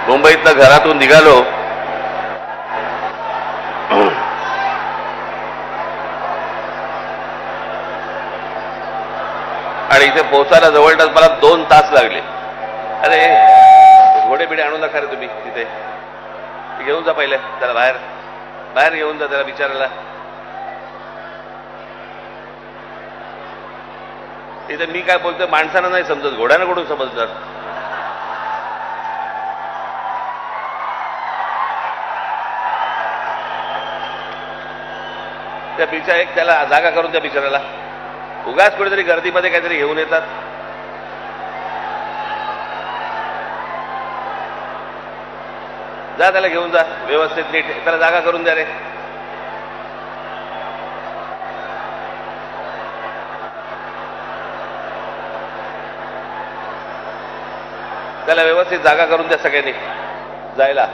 मुंबईतनं घरातून निघालो आणि इथे पोहोचायला जवळपास मला 2 तास लागले. अरे घोडे बिडे आणू नका रे तुम्ही, तिथे घेऊन जा पहिले त्याला, बाहेर घेऊन जा त्याला विचारायला. इथे मी काय बोलतोय माणसानं नाही समजत, घोड्यानं कुठून समजणार. त्या एक त्याला जागा करून त्या बिचारायला, उगाच कुठेतरी गर्दीमध्ये काहीतरी घेऊन येतात. जा त्याला घेऊन जा व्यवस्थित नीट, त्याला जागा करून द्या रे. त्याला व्यवस्थित जागा करून द्या सगळ्यांनी जायला.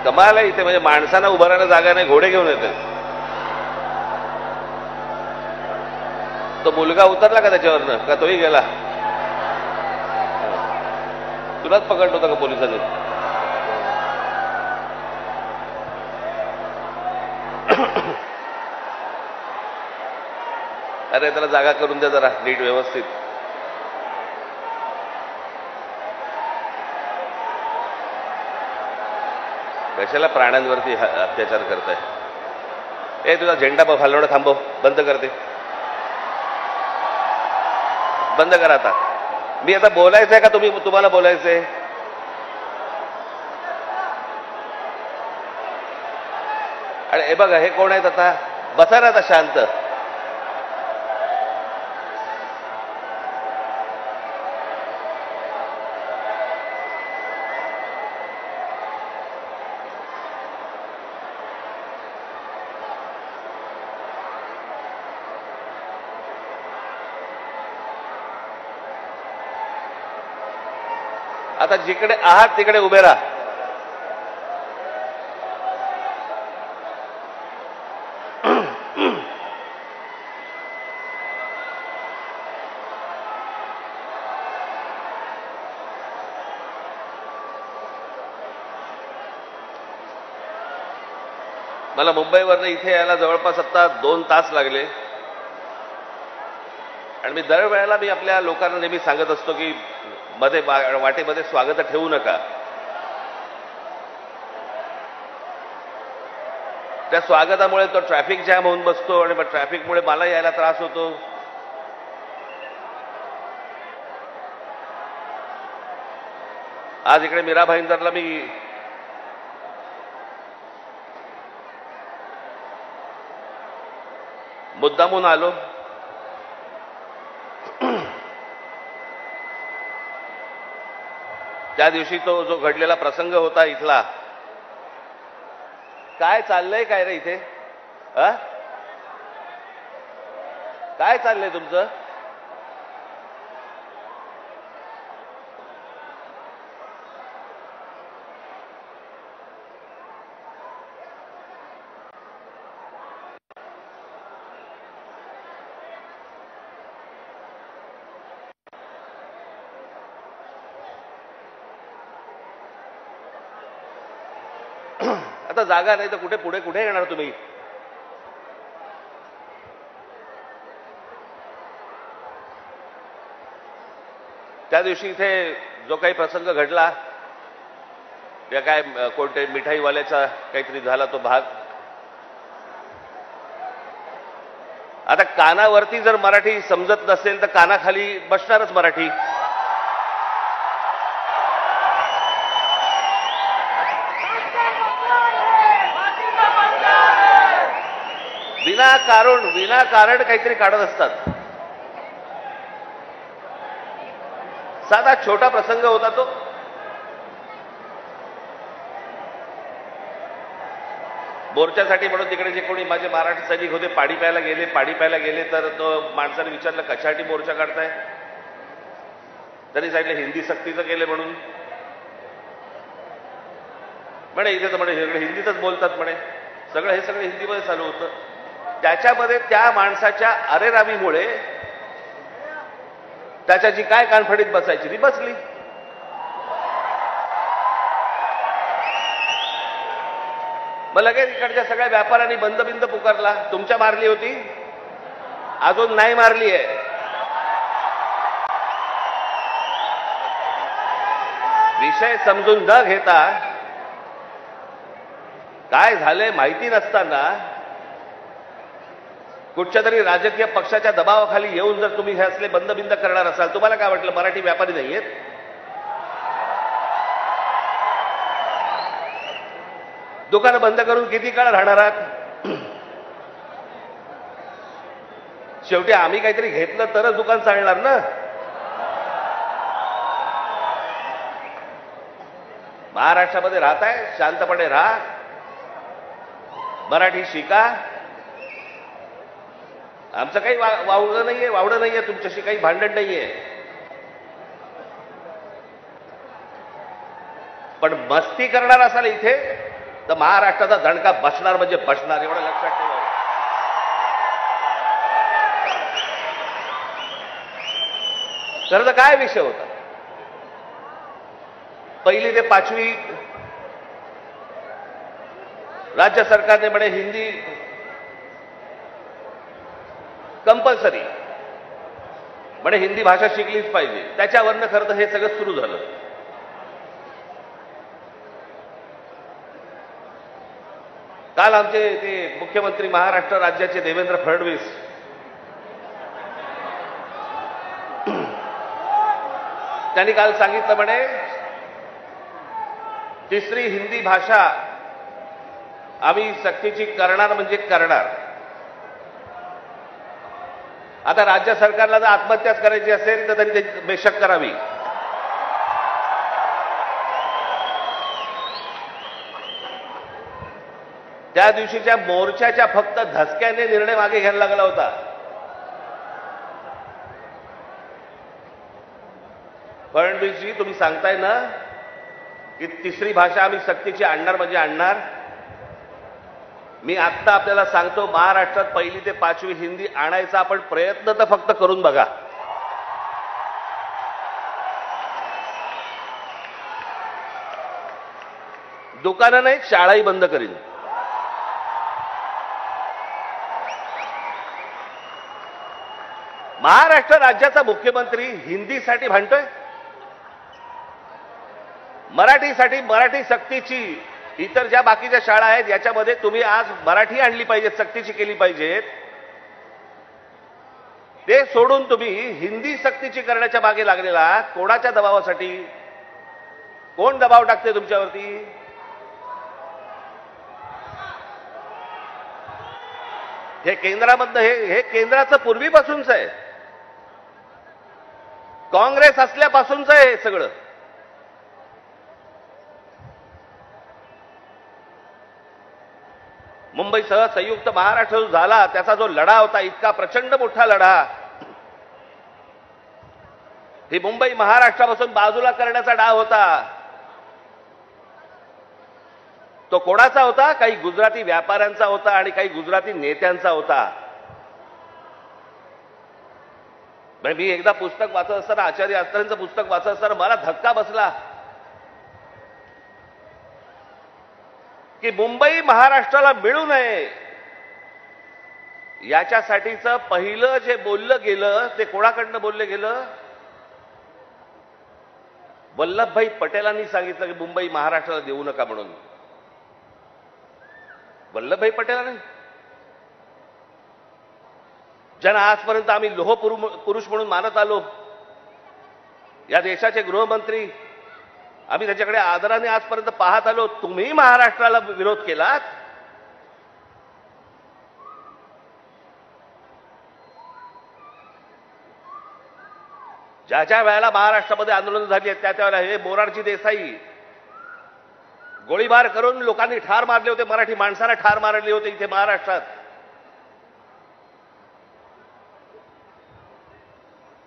कमाल आहे इथे, म्हणजे माणसांना उभं राहायला जागा नाही, घोडे घेऊन येते. तो मुलगा उतरला का त्याच्यावरनं, का तोही गेला? तुलाच पकडलं होतं का पोलिसांनी? अरे त्याला जागा करून द्या जरा नीट व्यवस्थित. कशाला प्राण्यांवरती अत्याचार करताय? तुझा झेंडा हलवणं थांबव, बंद करते, बंद करा आता. मी आता बोलायचंय का तुम्हाला बोलायचंय? अरे हे बघा, हे कोण आहेत आता? बसा ना आता शांत. आता जिकडे आहात तिकडे उभे राहा. मला मुंबईवरनं इथे यायला जवळपास आता 2 तास लागले. आणि मी दरवेळेला आपल्या लोकांना नेहमी सांगत असतो की मध्ये वाटेमध्ये स्वागत ठेवू नका. त्या स्वागतामुळे तो ट्रॅफिक जॅम होऊन बसतो आणि मग ट्रॅफिकमुळे मला यायला त्रास होतो. आज इकडे मीरा भाईंदरला मी मुद्दामून आलो. त्या दिवशी तो जो घडलेला प्रसंग होता इथला, काय चाललंय काय रे इथे? काय चाललंय तुमचं? आता जागा नाही तर कुठे येणार तुम्ही? त्या दिवशी इथे जो काही प्रसंग घडला, या काय कोणते मिठाईवाल्याचा काहीतरी झाला तो भाग, आता कानावरती जर मराठी समजत नसेल तर कानाखाली बसणारच मराठी. विनाकारण काहीतरी काढत असतात. साधा छोटा प्रसंग होता तो. मोर्चासाठी म्हणून तिकडे जे कोणी माझे मराठी सैनिक होते पाणी प्यायला गेले तर तो माणसाने विचारलं कशासाठी मोर्चा काढताय? त्यांनी सांगितलं हिंदी सक्तीचं केलं म्हणून. म्हणे इथे तर म्हणे सगळे हिंदीतच बोलतात म्हणे. हे सगळं हिंदीमध्ये चालू होतं. त्याच्यामध्ये त्या माणसाच्या अरेरावीमुळे त्याच्याची काय कानफडीत बसायची ती बसली. मग लगेच इकडच्या सगळ्या व्यापाऱ्यांनी बंद बिंद पुकारला. तुमच्या मारली होती, अजून नाही मारली आहे. विषय समजून न घेता, काय झालंय माहिती नसताना कुठच्या तरी राजकीय पक्षाच्या दबावाखाली येऊन जर तुम्ही हे असले बंद बिंद करणार असाल, तुम्हाला काय वाटलं मराठी व्यापारी नाहीयेत? दुकानं बंद करून किती काळ राहणार आहात? शेवटी आम्ही काहीतरी घेतलं तरच दुकान चालणार ना. महाराष्ट्रामध्ये राहताय, शांतपणे राहा, मराठी शिका. आमचं काही वावडं नाहीये, तुमच्याशी काही भांडण नाहीये. पण मस्ती करणार असाल इथे तर महाराष्ट्राचा दणका बसणार म्हणजे बसणार, एवढं लक्षात ठेवा. खरं तर काय विषय होता? पहिली ते 5वी राज्य सरकारने म्हणे हिंदी कंपल्सरी, म्हणे हिंदी भाषा शिकलीच पाहिजे. त्याच्यावरनं खरं तर हे सगळं सुरू झालं. काल आमचे ते मुख्यमंत्री महाराष्ट्र राज्याचे देवेंद्र फडणवीस त्यांनी काल सांगितलं म्हणे तिसरी हिंदी भाषा आम्ही सक्तीची करणार म्हणजे करणार. आता राज्य सरकारला जर आत्महत्याच करायची असेल तर त्यांनी बेशक करावी. त्या दिवशीच्या मोर्चाच्या फक्त धसक्याने निर्णय मागे घ्यायला लागला होता. फडणवीसजी, तुम्ही सांगताय ना की तिसरी भाषा आम्ही सक्तीची आणणार म्हणजे आणणार. मी आत्ता आपल्याला सांगतो, महाराष्ट्रात 1ली ते 5वी हिंदी आणायचा आपण प्रयत्न तर फक्त करून बघा. दुकानं नाही, शाळाही बंद करीन. महाराष्ट्र राज्याचा मुख्यमंत्री हिंदीसाठी भांडतोय, मराठीसाठी, मराठी सक्तीची. इतर ज्या बाकीच्या शाळा आहेत याच्यामध्ये तुम्ही आज मराठी आणली पाहिजे, सक्तीची केली पाहिजेत. ते सोडून तुम्ही हिंदी सक्तीची करण्याच्या मागे लागलेला कोणाच्या दबावासाठी? कोण दबाव टाकते तुमच्यावरती? हे केंद्रामधलं, हे केंद्राचं पूर्वीपासूनच आहे, काँग्रेस असल्यापासूनच आहे हे सगळं. मुंबईसह संयुक्त महाराष्ट्र जो झाला त्याचा जो लढा होता, इतका प्रचंड मोठा लढा, ही मुंबई महाराष्ट्रापासून बाजूला करण्याचा डाव होता. तो कोणाचा होता? काही गुजराती व्यापाऱ्यांचा होता आणि काही गुजराती नेत्यांचा होता. मी एकदा पुस्तक वाचत असताना, आचार्य अत्रेंचं पुस्तक वाचत असताना मला धक्का बसला की मुंबई महाराष्ट्राला मिळू नये याच्यासाठीचं पहिलं जे बोललं गेलं ते कोणाकडनं बोललं गेलं? वल्लभभाई पटेलांनी सांगितलं की मुंबई महाराष्ट्राला देऊ नका म्हणून. वल्लभभाई पटेलांनी, ज्यांना आजपर्यंत आम्ही लोह पुरुष म्हणून मानत आलो, या देशाचे गृहमंत्री, आम्ही त्याच्याकडे आदराने आजपर्यंत पाहत आलो, तुम्ही महाराष्ट्राला विरोध केलात. ज्या ज्या वेळेला महाराष्ट्रामध्ये आंदोलन झाली आहेत त्या त्यावेळेला हे मोरारजी देसाई गोळीबार करून लोकांनी ठार मारले होते, मराठी माणसाला ठार मारले होते इथे महाराष्ट्रात.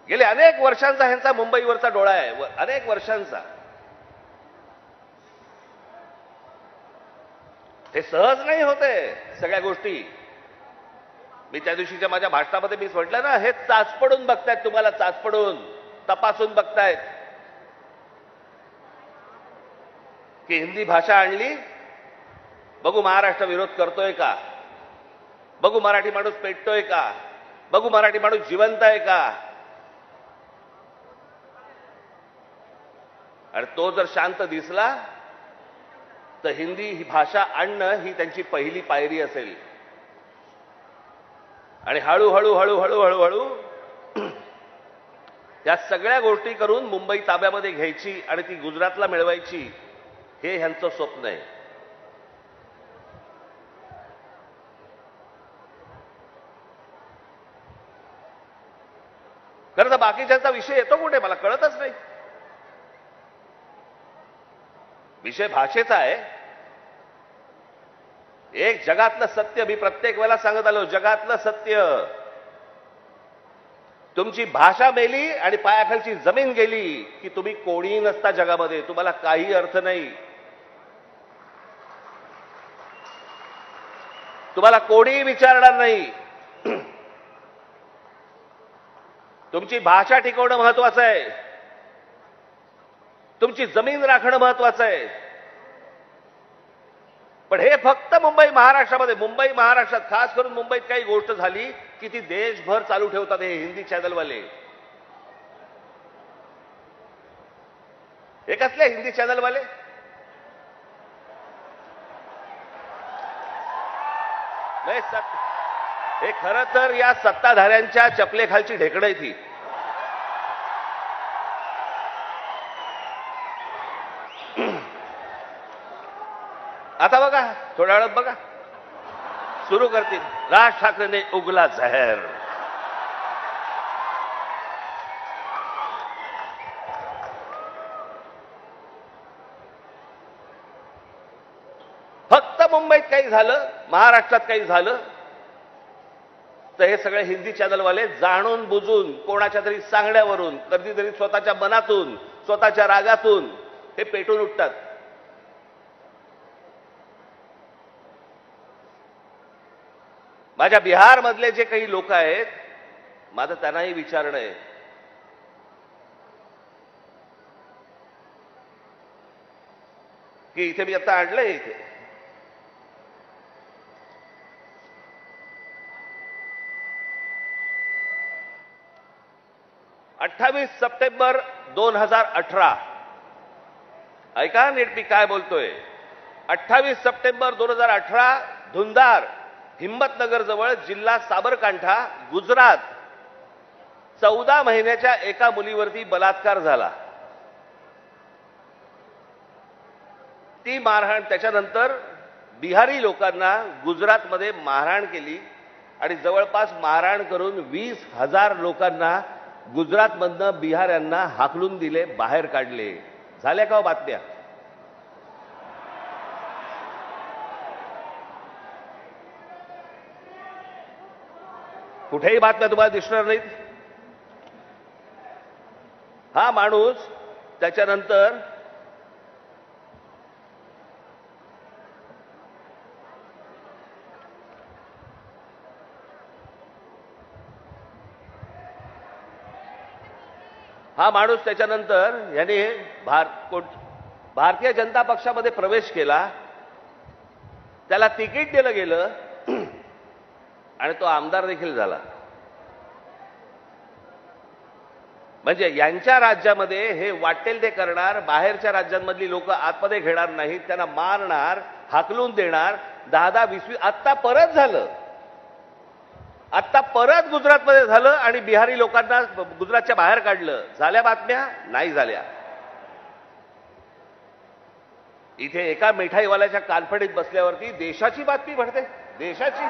गेले अनेक वर्षांचा ह्यांचा मुंबईवरचा डोळा आहे, अनेक वर्षांचा. हे सहज नाही होते सगळ्या गोष्टी. मी त्या दिवशीच्या माझ्या भाषणामध्ये मी म्हटलं ना, हे चाचपडून बघतायत तुम्हाला, चाचपडून. तपासून बघतायत की हिंदी भाषा आणली, बघू महाराष्ट्र विरोध करतोय का, बघू मराठी माणूस पेटतोय का, बघू मराठी माणूस जिवंत आहे का. आणि तो जर शांत दिसला तर हिंदी ही भाषा आणणं ही त्यांची पहिली पायरी असेल. आणि हळूहळू हळूहळू हळूहळू या सगळ्या गोष्टी करून मुंबई ताब्यामध्ये घ्यायची आणि ती गुजरातला मिळवायची, हे ह्यांचं स्वप्न आहे. खरं तर बाकीच्यांचा विषय येतो कुठे मला कळतच नाही. विषय भाषेचा आहे. एक जगातलं सत्य मी प्रत्येक वेळेला सांगत आलो, जगातलं सत्य, तुमची भाषा मेली आणि पायाखालची जमीन गेली की तुम्ही कोणीही नसता जगामध्ये, तुम्हाला काही अर्थ नाही. तुम्हाला कोणीही विचारणार नाही. तुमची भाषा टिकवणं महत्वाचं आहे, तुमची जमीन राखणं महत्वाचं आहे. पण हे फक्त मुंबई महाराष्ट्रात खास करून मुंबईत काही गोष्ट झाली की ती देशभर चालू ठेवतात हे हिंदी चॅनलवाले. हे कसले हिंदी चॅनलवाले? हे खरं तर या सत्ताधाऱ्यांच्या चपलेखालची ढेकणं आहे ती. आता बघा, थोड्या वेळात बघा सुरू करतील, राज ठाकरेने उगला जहर. फक्त मुंबईत काही झालं, महाराष्ट्रात काही झालं तर हे सगळे हिंदी चॅनलवाले जाणून बुजून कोणाच्या तरी सांगण्यावरून, कधीतरी स्वतःच्या मनातून, स्वतःच्या रागातून हे पेटून उठतात. माझ्या बिहारमधले जे काही लोक आहेत, माझं त्यांनाही विचारणं आहे की इथे मी आता आणलंय, इथे 28 सप्टेंबर 2018, ऐका नीट मी काय बोलतोय. 28 सप्टेंबर 2018 धुंदार, हिम्मतनगर जवळ, जिल्हा साबरकांठा, गुजरात, 14 महिन्याच्या एका मुलीवरती बलात्कार झाला. ती मारहाण, त्याच्यानंतर बिहारी लोकांना गुजरातमध्ये मारहाण केली आणि जवळपास मारहाण करून 20,000 लोकांना गुजरातमधनं बिहाऱ्यांना हाकलून दिले, बाहेर काढले. झाल्या का बातम्या? कुठेही बातम्या तुम्हाला दिसणार नाहीत. हा माणूस त्याच्यानंतर याने भारतीय जनता पक्षामध्ये प्रवेश केला, त्याला तिकीट दिलं गेलं आणि तो आमदार देखील झाला. म्हणजे यांच्या राज्यामध्ये हे वाटेल ते करणार, बाहेरच्या राज्यांमधली लोक आतमध्ये घेणार नाहीत, त्यांना मारणार, हाकलून देणार. 10-20 आत्ता परत झालं, आत्ता परत गुजरातमध्ये झालं आणि बिहारी लोकांना गुजरातच्या बाहेर काढलं. झाल्या बातम्या? नाही झाल्या. इथे एका मिठाईवाल्याच्या कानफडीत बसल्यावरती देशाची बातमी भरते, देशाची.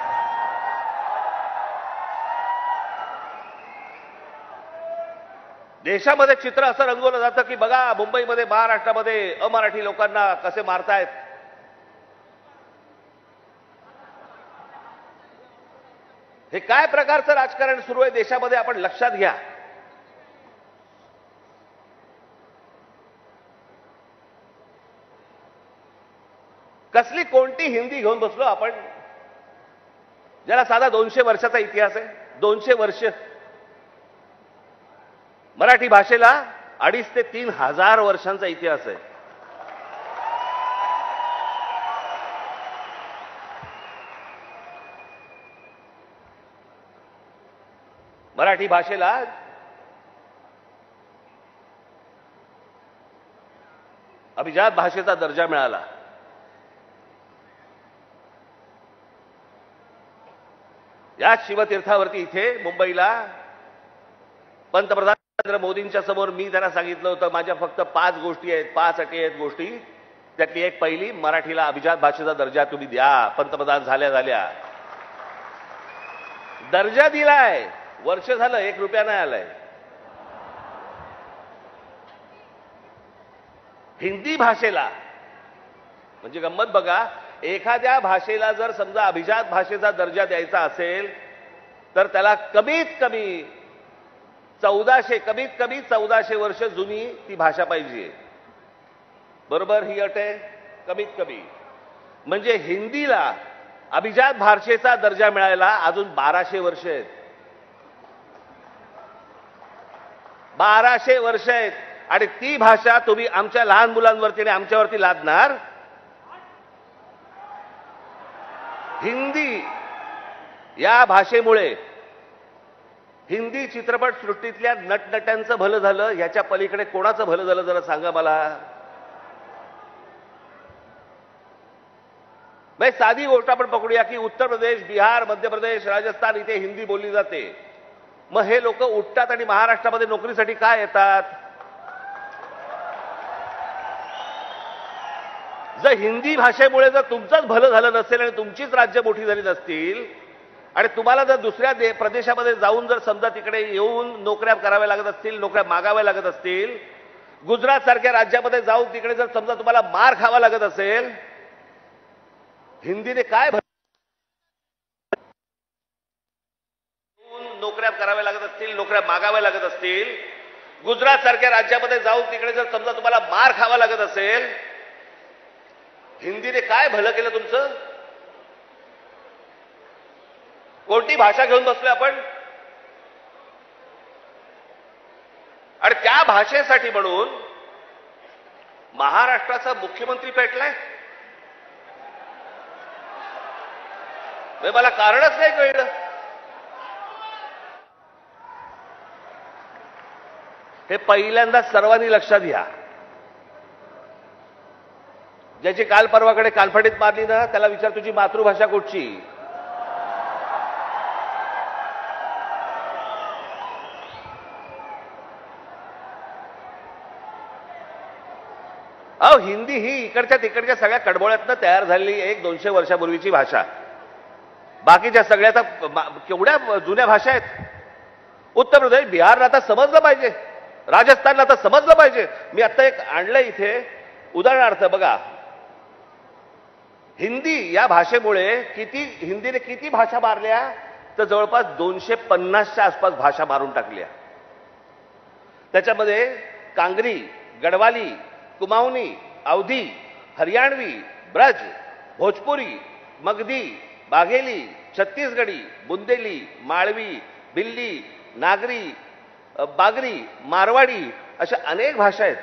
देशामध्ये चित्र असं रंगवलं जातं की बघा मुंबईमध्ये, महाराष्ट्रामध्ये अमराठी लोकांना कसे मारतायत. हे काय प्रकारचं राजकारण सुरू आहे देशामध्ये, आपण लक्षात घ्या. कसली कोणती हिंदी घेऊन बसलो आपण, ज्याला साधा 200 वर्षाचा इतिहास आहे. 200 वर्ष मराठी भाषेला 2,500 ते 3,000 वर्षांचा इतिहास आहे. मराठी भाषेला अभिजात भाषेचा दर्जा मिळाला. या शिवतीर्थावरती इथे मुंबईला पंतप्रधान नरेंद्र मोदींच्या समोर मी त्यांना सांगितलं होतं, माझ्या फक्त 5 गोष्टी आहेत, 5 अटी आहेत गोष्टी. त्यातली एक पहिली, मराठीला अभिजात भाषेचा दर्जा तुम्ही द्या. पंतप्रधान झाल्या झाल्या दर्जा दिलाय. वर्ष झालं, 1 रुपया नाही आलाय. हिंदी भाषेला म्हणजे गंमत बघा, एखाद्या भाषेला जर समजा अभिजात भाषेचा दर्जा द्यायचा असेल तर त्याला कमीत कमी 1400 वर्ष जुनी ती भाषा पाहिजे. बरोबर, ही अट आहे कमीत कमी. म्हणजे हिंदीला अभिजात भाषेचा दर्जा मिळायला अजून 1200 वर्ष आहेत. 1200 वर्ष आहेत. आणि ती भाषा तुम्ही आमच्या लहान मुलांवरती आणि आमच्यावरती लादणार. हिंदी या भाषेमुळे हिंदी चित्रपट सृष्टीतल्या नटनट्यांचं भलं झालं, याच्या पलीकडे कोणाचं भलं झालं जरा सांगा मला. साधी गोष्ट आपण पकडूया की उत्तर प्रदेश, बिहार, मध्य प्रदेश, राजस्थान इथे हिंदी बोलली जाते. मग हे लोक उठतात आणि महाराष्ट्रामध्ये नोकरीसाठी काय येतात? जर हिंदी भाषेमुळे जर तुमचंच भलं झालं नसेल आणि तुमचीच राज्य मोठी झाली नसतील आणि तुम्हाला जर दुसऱ्या प्रदेशामध्ये जाऊन जर समजा तिकडे येऊन नोकऱ्या कराव्या लागत असतील, नोकऱ्या मागाव्या लागत असतील, गुजरात सारख्या राज्यामध्ये जाऊन तिकडे जर समजा तुम्हाला मार खावा लागत असेल, हिंदीने काय नोकऱ्या कराव्या लागत असतील, नोकऱ्या मागाव्या लागत असतील, गुजरात सारख्या राज्यामध्ये जाऊन तिकडे जर समजा तुम्हाला मार खावा लागत असेल, हिंदीने काय भलं केलं तुमचं? कोणती भाषा घेऊन बसलोय आपण? आणि त्या भाषेसाठी म्हणून महाराष्ट्राचा मुख्यमंत्री पेटलाय. मला कारणच नाही कळलं. हे पहिल्यांदा सर्वांनी लक्षात घ्या. ज्याची काल परवाकडे कालफडीत मारली ना, त्याला विचार तुझी मातृभाषा कुठची? अहो, हिंदी ही इकडच्या तिकडच्या सगळ्या कडबोळ्यातनं तयार झालेली 100-200 वर्षापूर्वीची भाषा. बाकीच्या सगळ्या तर केवढ्या जुन्या भाषा आहेत. उत्तर प्रदेश, बिहारला आता समजलं पाहिजे, राजस्थानला आता समजलं पाहिजे. मी आता एक आणलं इथे उदाहरणार्थ बघा. हिंदी या भाषेमुळे हिंदीने किती भाषा मारल्या? तर जवळपास 250च्या आसपास भाषा मारून टाकल्या. त्याच्यामध्ये कांगरी, गडवाली, कुमाऊनी, अवधी, हरियाणवी, ब्रज, भोजपुरी, मगधी, बाघेली, छत्तीसगडी, बुंदेली, माळवी, भिल्ली, नागरी, बागरी, मारवाडी अशा अनेक भाषा आहेत.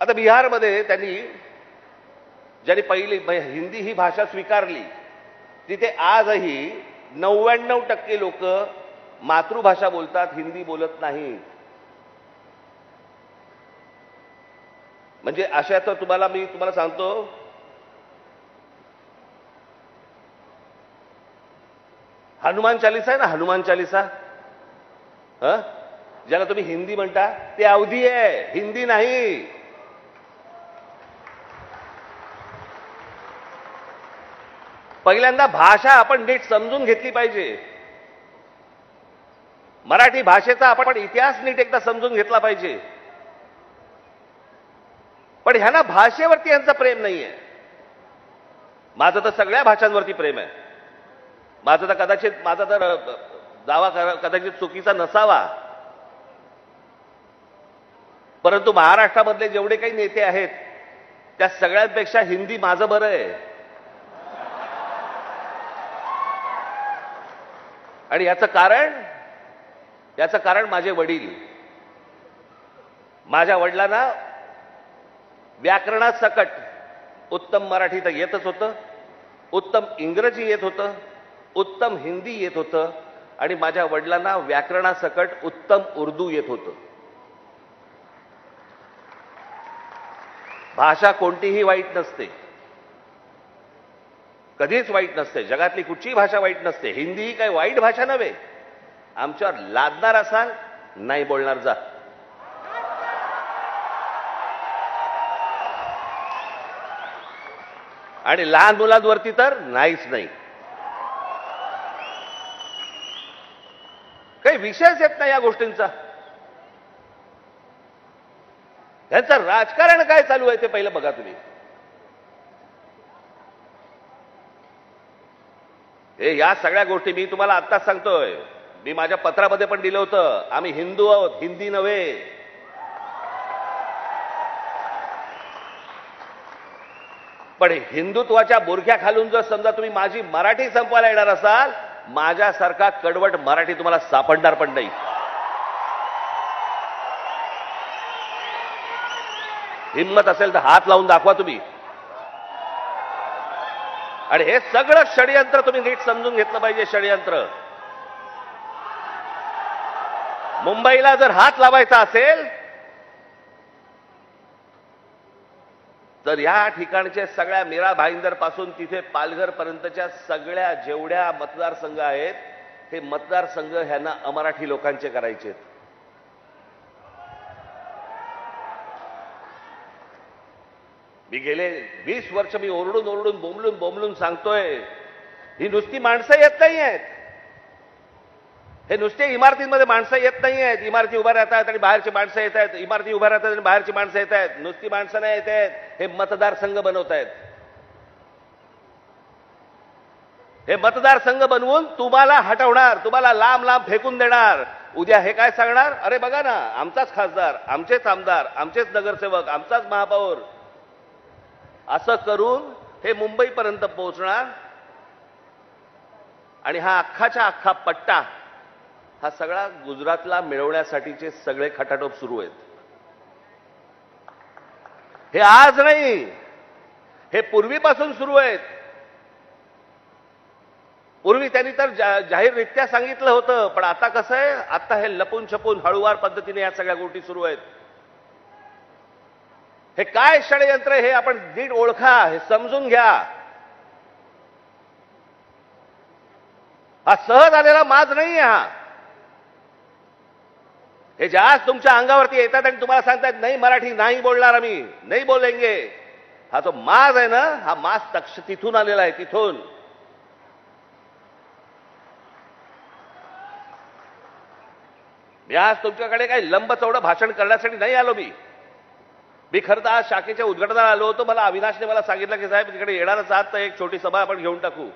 आता बिहारमध्ये ज्यांनी पहिली हिंदी ही भाषा स्वीकारली, तिथे आजही 99% लोक मातृभाषा बोलतात, हिंदी बोलत नाही. म्हणजे अशा तर मी तुम्हाला सांगतो, हनुमान चालीसा आहे ना, हनुमान चालीसा, ज्याला तुम्ही हिंदी म्हणता, ते अवधी आहे, हिंदी नाही. पहिल्यांदा भाषा आपण नीट समजून घेतली पाहिजे. मराठी भाषेचा आपण इतिहास नीट एकदा समजून घेतला पाहिजे. पण ह्यांना भाषेवरती यांचं प्रेम नाहीये. माझं तर सगळ्या भाषांवरती प्रेम आहे. माझा तर दावा कदाचित चुकीचा नसावा, परंतु महाराष्ट्रामधले जेवढे काही नेते आहेत त्या सगळ्यांपेक्षा हिंदी माझं बरं आहे. आणि याचं कारण माझे वडील. माझ्या वडिलांना व्याकरणासकट उत्तम मराठी तर येतच होतं, उत्तम इंग्रजी येत होतं, उत्तम हिंदी येत होतं आणि माझ्या वडिलांना व्याकरणासकट उत्तम उर्दू येत होतं. भाषा कोणतीही वाईट नसते, कधीच वाईट नसते. जगातली कुठचीही भाषा वाईट नसते. हिंदी ही काही वाईट भाषा नव्हे. आमच्यावर लादणार असाल, नाही बोलणार जा. आणि लहान मुलांवरती तर नाहीच नाही. काही विषयच येत नाही या गोष्टींचा. त्यांचं राजकारण काय चालू आहे ते पहिलं बघा तुम्ही. हे या सगळ्या गोष्टी मी तुम्हाला आत्ताच सांगतोय. मी माझ्या पत्रामध्ये पण दिलं होतं, आम्ही हिंदू आहोत, हिंदी नव्हे. पण हिंदुत्वाच्या बुरख्या खालून जर समजा तुम्ही माझी मराठी संपवायला येणार असाल, माझ्यासारखा कडवट मराठी तुम्हाला सापडणार पण नाही. हिम्मत असेल तर हात लावून दाखवा तुम्ही. आणि हे सगळं षडयंत्र तुम्ही नीट समजून घेतलं पाहिजे. षडयंत्र मुंबईला जर हात लावायचा असेल तर या ठिकाणच्या सगळ्या मीरा भाईंदर पासून तिथे पालघर पर्यंतच्या सगळ्या जेवढ्या मतदारसंघ आहेत, हे मतदारसंघ ह्यांना अमराठी लोकांचे करायचे. मी गेले 20 वर्ष मी ओरडून बोंबलून सांगतोय, ही नुसती माणसं येत नाही आहेत. हे नुसते इमारतींमध्ये माणसं येत नाही आहेत. इमारती उभ्या राहतात आणि बाहेरची माणसं येत आहेत. इमारती उभ्या राहतात आणि बाहेरची माणसं येत आहेत. नुसती माणसं नाही येत आहेत. हे मतदारसंघ बनवत आहेत. हे मतदारसंघ बनवून तुम्हाला हटवणार, तुम्हाला लांब लांब फेकून देणार. उद्या हे काय सांगणार, अरे बघा ना, आमचाच खासदार, आमचेच आमदार, आमचेच नगरसेवक, आमचाच महापौर. असं करून हे मुंबईपर्यंत पोहोचणार. आणि हा अख्खाच्या अख्खा पट्टा हा सगळा गुजरातला मिळवण्यासाठीचे सगळे खटाटोप सुरू आहेत. हे आज नाही, हे पूर्वीपासून सुरू आहेत. पूर्वी त्यांनी तर जाहीररित्या सांगितलं होतं, पण आता कसं आहे, आता हे लपून छपून हळूवार पद्धतीने या सगळ्या गोष्टी सुरू आहेत. हे काय षडयंत्र हे आपण नीट ओळखा, हे समजून घ्या. हा सहज आलेला माज नाही. हे जास्त तुमच्या अंगावरती येतात आणि तुम्हाला सांगतात नाही मराठी नाही बोलणार, आम्ही नाही बोलेंगे. हा जो माज आहे ना, हा माज तिथून आलेला आहे. तिथून मी आज तुमच्याकडे काही लंब चौडं भाषण करण्यासाठी नाही आलो. मी खरं तर आज शाखेच्या उद्घाटनाला आलो होतो. मला अविनाशने मला सांगितलं की साहेब तिकडे येणारच आहात तर एक छोटी सभा आपण घेऊन टाकू.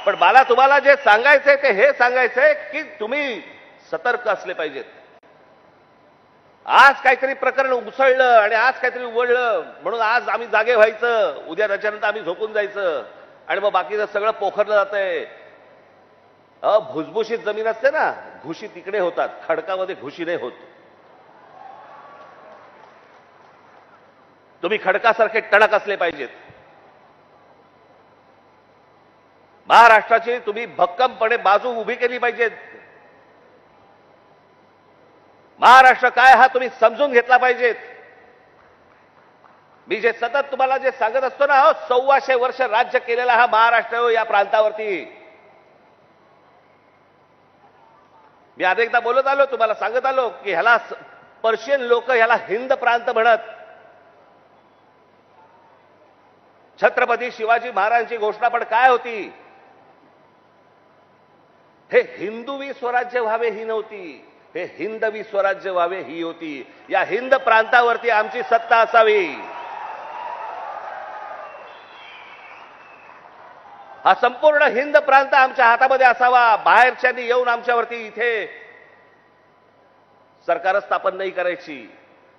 पण मला तुम्हाला जे सांगायचंय ते हे सांगायचंय की तुम्ही सतर्क असले पाहिजेत. आज काहीतरी प्रकरण उसळलं आणि आज काहीतरी उघडलं म्हणून आज आम्ही जागे व्हायचं, उद्या त्याच्यानंतर आम्ही झोपून जायचं आणि मग बाकीचं सगळं पोखरलं जातंय. भुसभुशीत जमीन असते ना, घुशी तिकडे होतात, खडकामध्ये घुशी नाही होत. तुम्ही खडकासारखे टणक असले पाहिजेत. महाराष्ट्राची तुम्ही भक्कमपणे बाजू उभी केली पाहिजे. महाराष्ट्र काय हा तुम्ही समजून घेतला पाहिजेत. मी जे सतत तुम्हाला जे सांगत असतो ना, 1400 वर्ष राज्य केलेला हा महाराष्ट्र या प्रांतावरती. मी अनेकदा बोलत आलो, तुम्हाला सांगत आलो की ह्याला पर्शियन लोक ह्याला हिंद प्रांत म्हणत. छत्रपती शिवाजी महाराजांची घोषणा पण काय होती, हे हिंदवी स्वराज्य व्हावे ही नव्हती, हे हिंदवी स्वराज्य व्हावे ही होती. या हिंद प्रांतावरती आमची सत्ता असावी. हा संपूर्ण हिंद प्रांत आमच्या हातामध्ये असावा. बाहेरच्यांनी येऊन आमच्यावरती इथे सरकार स्थापन नाही करायची.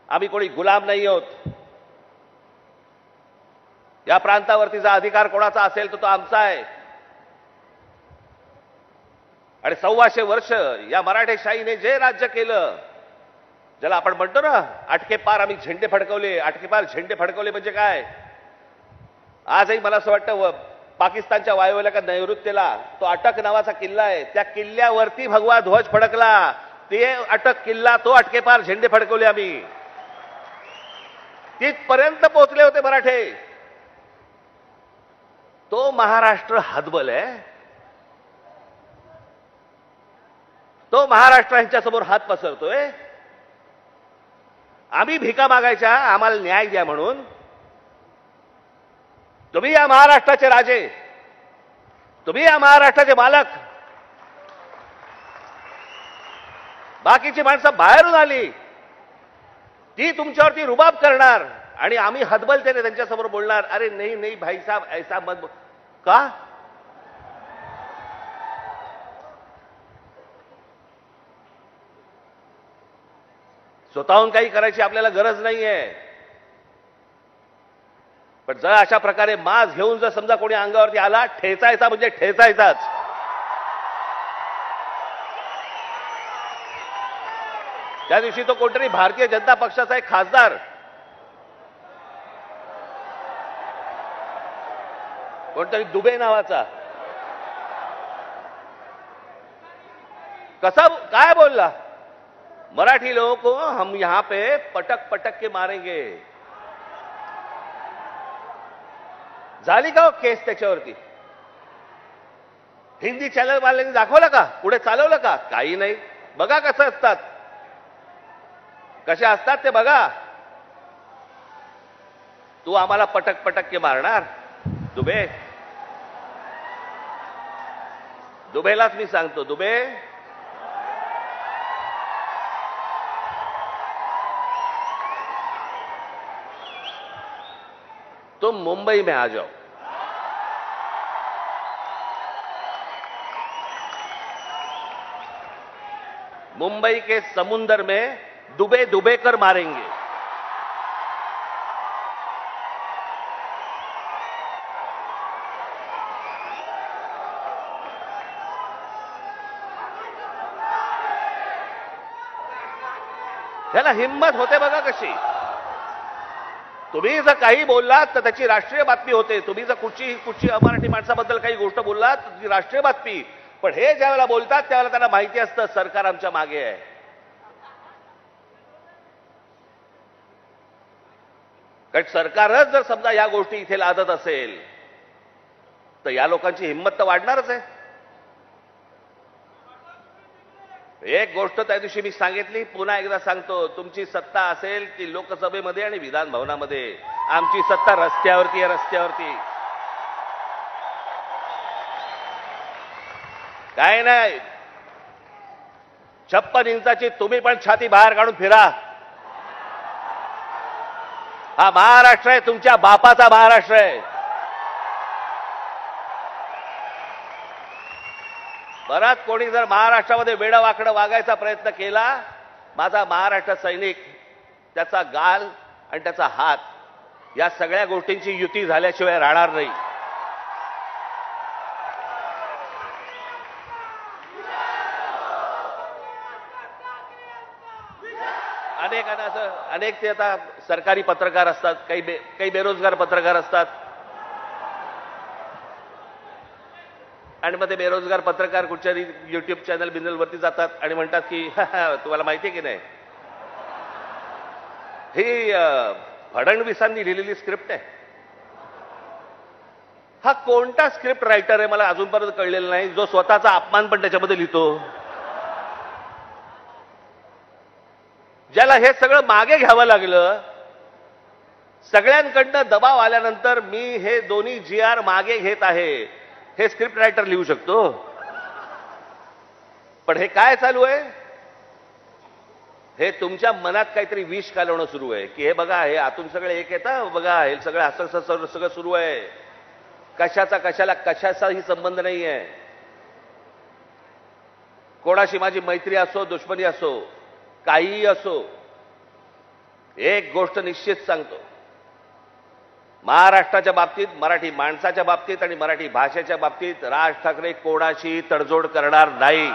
आम्ही कोणी गुलाम नाही आहोत. या प्रांतावरतीचा अधिकार कोणाचा असेल तर तो आमचा आहे. आणि 125 वर्ष या मराठेशाहीने जे राज्य केलं, ज्याला आपण म्हणतो ना अटके पार आम्ही झेंडे फडकवले, अटके पार झेंडे फडकवले म्हणजे काय? आजही मला असं वाटतं पाकिस्तानच्या वायुव्याला नैऋत्येला तो अटक नावाचा किल्ला आहे, त्या किल्ल्यावरती भगवा ध्वज फडकला. ते अटक किल्ला, तो अटके पार झेंडे फडकवले आम्ही. तिथपर्यंत पोहोचले होते मराठे. तो महाराष्ट्र हतबल आहे. तो महाराष्ट्र यांच्यासमोर हात पसरतोय. आम्ही भिका मागायच्या आम्हाला न्याय द्या म्हणून. तुम्ही या महाराष्ट्राचे राजे, तुम्ही या महाराष्ट्राचे मालक. बाकीची माणसं बाहेरून आली, ती तुमच्यावरती रुबाब करणार आणि आम्ही हतबलतेने त्यांच्यासमोर बोलणार, अरे नाही नाही भाई साहब ऐसा मत. का? स्वतःहून काही करायची आपल्याला गरज नाहीये. पण जर अशा प्रकारे माज घेऊन जर समजा कोणी अंगावरती आला, ठेचायचा म्हणजे ठेचायचाच. त्या दिवशी तो कोणतरी भारतीय जनता पक्षाचा एक खासदार कोणतरी दुबे नावाचा कसा काय बोलला, मराठी लोगों को हम यहां पे पटक पटक के मारेंगे. झाली का केस त्याच्यावरती? हिंदी चॅनल वाल्यांनी दाखवलं का? पुढे चालवलं का? काही नाही. बघा कसं असतात, कसे असतात ते बघा. तू आम्हाला पटक पटक के मारणार दुबे? दुबेलाच मी सांगतो, दुबे तुम मुंबई में आ जाओ. मुंबई के समुंदर में डुबे डुबे कर मारेंगे. त्याला हिम्मत होते बघा कशी. तुम्ही जर काही बोललात तर त्याची राष्ट्रीय बातमी होते. तुम्ही जर कुठची अमराठी माणसाबद्दल काही गोष्ट बोललात तर ती राष्ट्रीय बातमी. पण हे ज्यावेळेला बोलतात त्यावेळेला त्यांना माहिती असतं सरकार आमच्या मागे आहे. कारण सरकारच जर समजा या गोष्टी इथे लादत असेल तर या लोकांची हिंमत तर वाढणारच आहे. एक गोष्ट त्या दिवशी मी सांगितली, पुन्हा एकदा सांगतो, तुमची सत्ता असेल ती लोकसभेमध्ये आणि विधान भवनामध्ये. आमची सत्ता रस्त्यावरती आहे, रस्त्यावरती. काय नाही, 56 इंचाची तुम्ही पण छाती बाहेर काढून फिरा. हा महाराष्ट्र आहे, तुमच्या बापाचा महाराष्ट्र आहे. बराच कोणी जर महाराष्ट्रामध्ये वेडवाकडं वागायचा प्रयत्न केला, माझा महाराष्ट्र सैनिक त्याचा गाल आणि त्याचा हात या सगळ्या गोष्टींची युती झाल्याशिवाय राहणार नाही. अनेक ते आता सरकारी पत्रकार असतात, काही बेरोजगार पत्रकार असतात. आणि मग ते बेरोजगार पत्रकार कुठच्या युट्यूब चॅनल बिनलवरती जातात आणि म्हणतात की तुम्हाला माहिती आहे की नाही, ही फडणवीसांनी लिहिलेली स्क्रिप्ट आहे. हा कोणता स्क्रिप्ट रायटर आहे मला अजूनपर्यंत कळलेला नाही, जो स्वतःचा अपमान पण त्याच्यामध्ये लिहितो. ज्याला हे सगळं मागे घ्यावं लागलं, सगळ्यांकडनं दबाव आल्यानंतर मी हे दोन्ही GR मागे घेत आहे, हे स्क्रिप्ट रायटर लिहू शकतो. पण हे काय चालू आहे? हे तुमच्या मनात काहीतरी विष कालवणं सुरू आहे की हे बघा, हे आतून सगळे एक येतं बघा, हे सगळं असं सगळं सुरू आहे. कशाचाही संबंध नाही आहे. कोणाशी माझी मैत्री असो, दुश्मनी असो, काहीही असो, एक गोष्ट निश्चित सांगतो, महाराष्ट्राच्या बाबतीत, मराठी माणसाच्या बाबतीत आणि मराठी भाषेच्या बाबतीत राज ठाकरे कोणाशी तडजोड करणार नाही.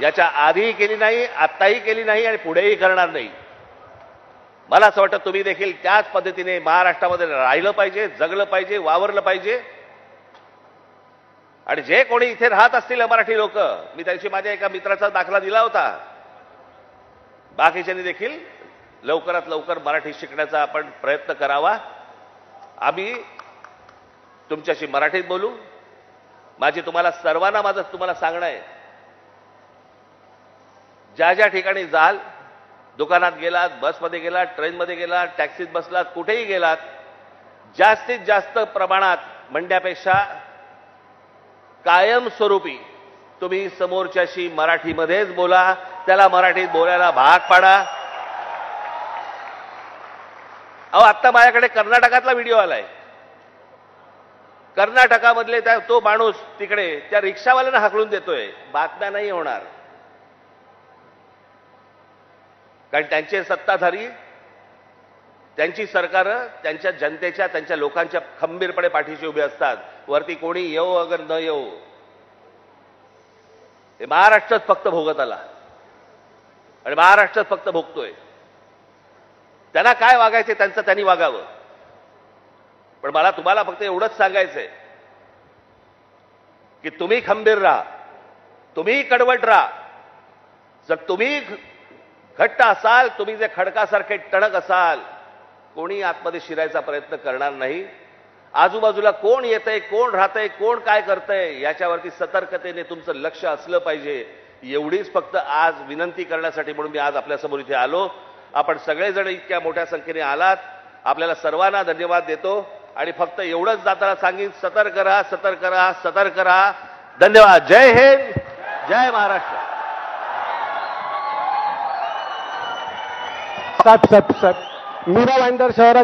याच्या आधीही केली नाही, आत्ताही केली नाही आणि पुढेही करणार नाही. मला असं वाटतं तुम्ही देखील त्याच पद्धतीने महाराष्ट्रामध्ये राहिलं पाहिजे, जगलं पाहिजे, वावरलं पाहिजे. आणि जे कोणी इथे राहत असतील मराठी लोक, मी त्याशी माझ्या एका मित्राचा दाखला दिला होता, बाकीच्यांनी देखील लवकरात लवकर मराठी शिकण्याचा आपण प्रयत्न करावा. आम्ही तुमच्याशी मराठीत बोलू. माझी तुम्हाला सर्वांना माझं तुम्हाला सांगणं आहे, ज्या ज्या ठिकाणी जाल, दुकानात गेलात, बसमध्ये गेलात, ट्रेनमध्ये गेलात, टॅक्सीत बसलात, कुठेही गेलात, जास्तीत जास्त प्रमाणात म्हणण्यापेक्षा कायमस्वरूपी तुम्ही समोरच्याशी मराठीमध्येच बोला, त्याला मराठीत बोलायला भाग पाडा. अहो, आत्ता माझ्याकडे कर्नाटकातला व्हिडिओ आलाय. कर्नाटकामधले तो माणूस तिकडे त्या रिक्षावाल्यांना हाकलून देतोय. बातम्या नाही होणार, कारण त्यांचे सत्ताधारी, त्यांची सरकारं त्यांच्या जनतेच्या, त्यांच्या लोकांच्या खंबीरपणे पाठीशी उभे असतात. वरती कोणी येऊ अगर न येऊ, हे महाराष्ट्रात फक्त भोगत आला आणि महाराष्ट्रात फक्त भोगतोय. त्यांना काय वागायचे त्यांचं त्यांनी वागावं. पण मला तुम्हाला फक्त एवढंच सांगायचंय की तुम्ही खंबीर राहा, तुम्ही कडवट राहा. जर तुम्ही घट्ट असाल, तुम्ही जे खडकासारखे टणक असाल, कोणी आतमध्ये शिरायचा प्रयत्न करणार नाही. आजूबाजूला कोण येतंय, कोण राहतंय, कोण काय करतंय, याच्यावरती सतर्कतेने तुमचं लक्ष असलं पाहिजे. एवढीच फक्त आज विनंती करण्यासाठी म्हणून मी आज आपल्यासमोर इथे आलो. आपण सगळेजण इतक्या मोठ्या संख्येने आलात, आपल्याला सर्वांना धन्यवाद देतो. आणि फक्त एवढंच जाताना सांगेन, सतर्क राहा, सतर्क राहा, सतर्क राहा. धन्यवाद. जय हिंद, जय महाराष्ट्र. मीरा भाईंदर शहराचे